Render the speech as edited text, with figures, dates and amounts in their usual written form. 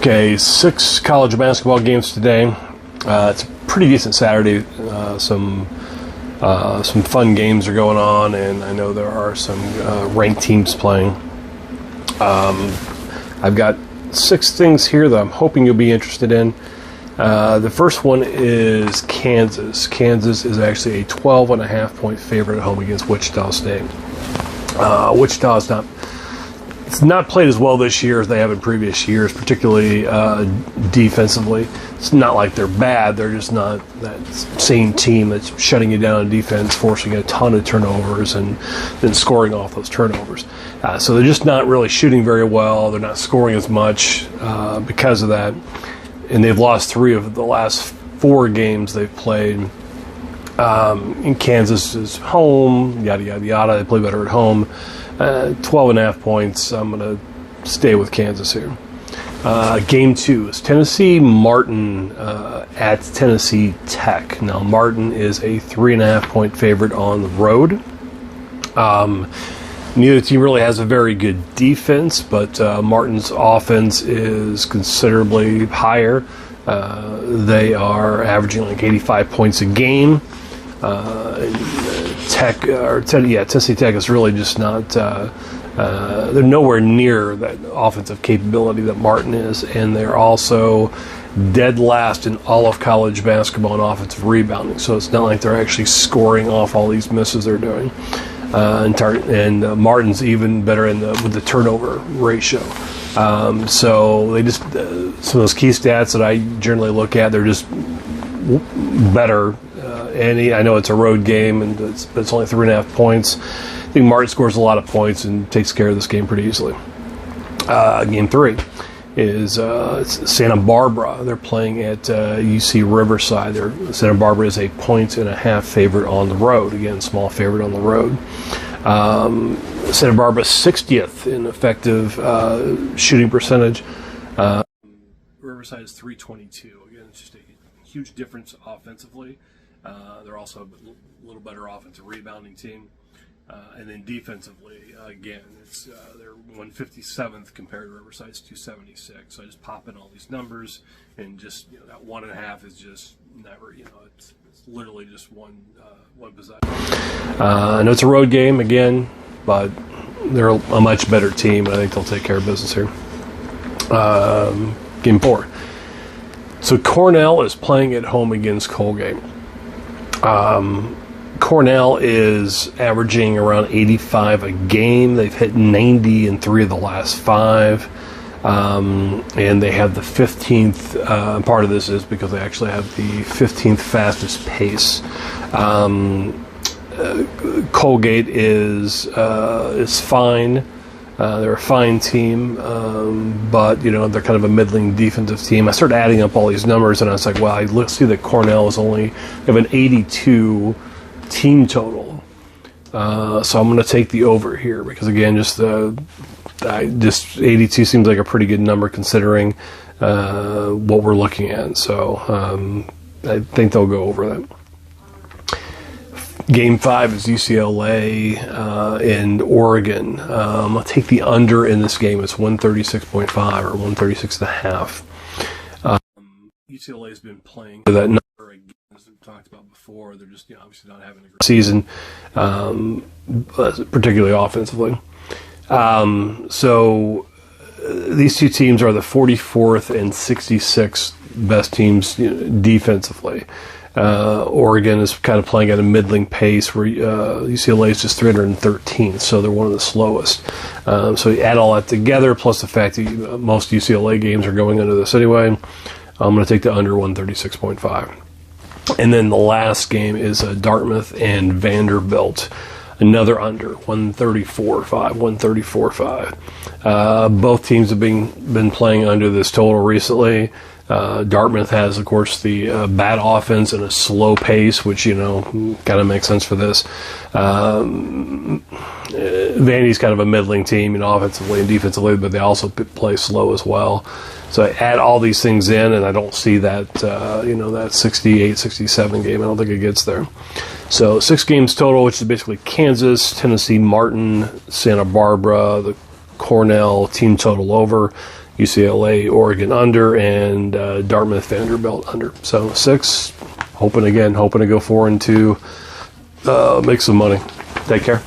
Okay, 6 college basketball games today. It's a pretty decent Saturday. Some fun games are going on, and I know there are some ranked teams playing. I've got 6 things here that I'm hoping you'll be interested in. The first one is Kansas. Kansas is actually a 12.5-point favorite at home against Wichita State. Wichita's not played as well this year as they have in previous years, particularly defensively. It's not like they're bad. They're just not that same team that's shutting you down on defense, forcing a ton of turnovers and then scoring off those turnovers. So they're just not really shooting very well. They're not scoring as much because of that. And they've lost 3 of the last 4 games they've played. In Kansas is home, yada, yada, yada. They play better at home. 12.5 points. I'm going to stay with Kansas here. Game 2 is Tennessee Martin at Tennessee Tech. Now, Martin is a 3.5-point favorite on the road. Neither team really has a very good defense, but Martin's offense is considerably higher. They are averaging like 85 points a game. Tennessee Tech is really just not. They're nowhere near that offensive capability that Martin is, and they're also dead last in all of college basketball in offensive rebounding. So it's not like they're actually scoring off all these misses they're doing. And Martin's even better with the turnover ratio. So they just some of those key stats that I generally look at, they're just better. I know it's a road game, and it's only 3.5 points. I think Martin scores a lot of points and takes care of this game pretty easily. Game 3 is Santa Barbara. They're playing at UC Riverside. Santa Barbara is a 1.5-point favorite on the road. Again, small favorite on the road. Santa Barbara 60th in effective shooting percentage. Riverside is 322. Again, it's just a huge difference offensively. They're also a little better offensive rebounding team. And then defensively, again, they're 157th compared to Riverside's 276. So I just pop in all these numbers, and just that 1.5 is just never. It's literally just one possession. I know it's a road game again, but they're a much better team. I think they'll take care of business here. Game 4. So Cornell is playing at home against Colgate. Cornell is averaging around 85 a game. They've hit 90 in 3 of the last 5. And they have the 15th, part of this is because they actually have the 15th fastest pace. Colgate is fine. They're a fine team, but they're kind of a middling defensive team. I started adding up all these numbers, and I was like, well, let's see that Cornell they have an 82 team total. So I'm going to take the over here because, again, just 82 seems like a pretty good number considering what we're looking at. So I think they'll go over that. Game 5 is UCLA and Oregon. I'll take the under in this game. It's 136.5 or 136.5. UCLA has been playing that number again, as we've talked about before. They're just obviously not having a great season, particularly offensively. So these two teams are the 44th and 66th best teams defensively. Oregon is kind of playing at a middling pace where UCLA is just 313th, so they're one of the slowest. So you add all that together, plus the fact that most UCLA games are going under this anyway. I'm going to take the under 136.5. And then the last game is Dartmouth and Vanderbilt. Another under, 134.5. Both teams have been playing under this total recently. Dartmouth has, of course, the bad offense and a slow pace, which, kind of makes sense for this. Vandy's kind of a middling team, offensively and defensively, but they also play slow as well. So I add all these things in, and I don't see that, that 68, 67 game. I don't think it gets there. So 6 games total, which is basically Kansas, Tennessee, Martin, Santa Barbara, the Cornell team total over. UCLA, Oregon under, and Dartmouth, Vanderbilt under. So 6, hoping to go 4-2, make some money. Take care.